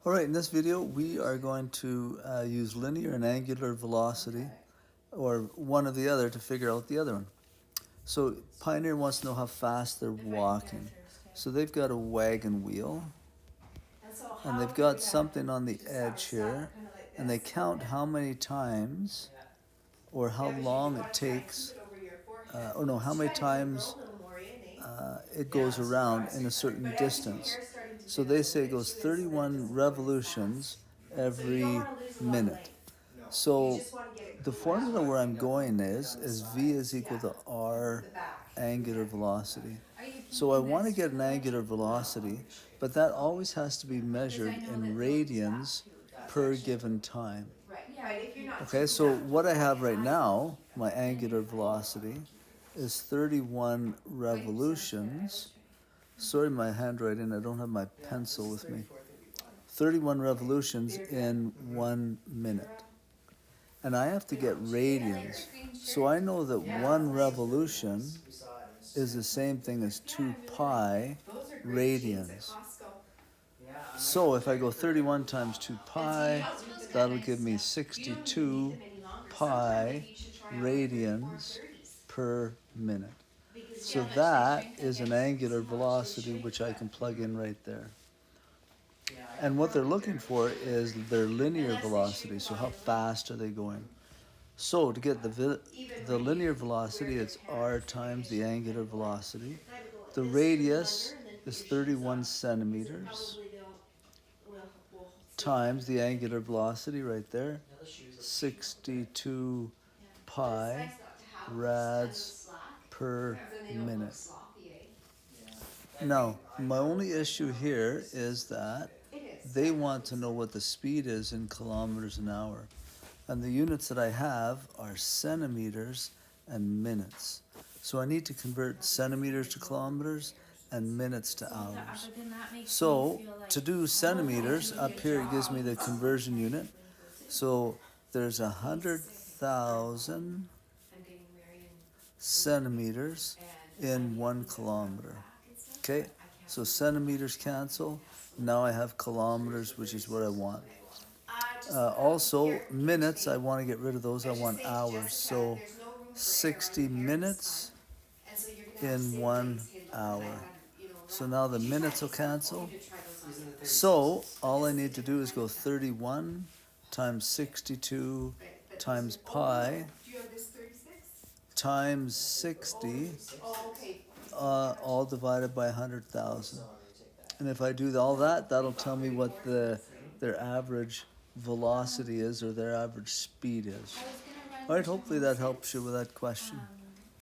Alright, in this video we are going to use linear and angular velocity, or one or the other, to figure out the other one. So Pioneer wants to know how fast they're walking. So they've got a wagon wheel, and they've got something on the edge here, and they count how many times, or how long it takes, how many times it goes around in a certain distance. So they say it goes 31 revolutions every minute. So the formula where I'm going is V is equal to R angular velocity. So I want to get an angular velocity, but that always has to be measured in radians per given time. Okay, so what I have right now, my angular velocity, is 31 revolutions. Sorry, my handwriting, I don't have my pencil with me. 31 revolutions in 1 minute. And I have to get radians. So I know that 1 revolution is the same thing as 2 pi radians. So if I go 31 times 2 pi, that'll give me 62 pi radians per minute. So that is an angular velocity which I can plug in right there. And what they're looking for is their linear velocity, so how fast are they going? So to get the linear velocity, it's r times the angular velocity. The radius is 31 centimeters times the angular velocity right there, 62 pi rads per minute. Now, my only issue here is that they want to know what the speed is in kilometers an hour. And the units that I have are centimeters and minutes. So I need to convert centimeters to kilometers and minutes to hours. So to do centimeters, up here it gives me the conversion unit. So there's 100,000 centimeters in 1 kilometer. Okay, so centimeters cancel. Now I have kilometers, which is what I want. Also, minutes, I want to get rid of those. I want hours. So 60 minutes in 1 hour. So now the minutes will cancel. So all I need to do is go 31 times 62 times pi times 60, all divided by 100,000. And if I do all that, that'll tell me what their average velocity is, or their average speed is. All right, hopefully that helps you with that question.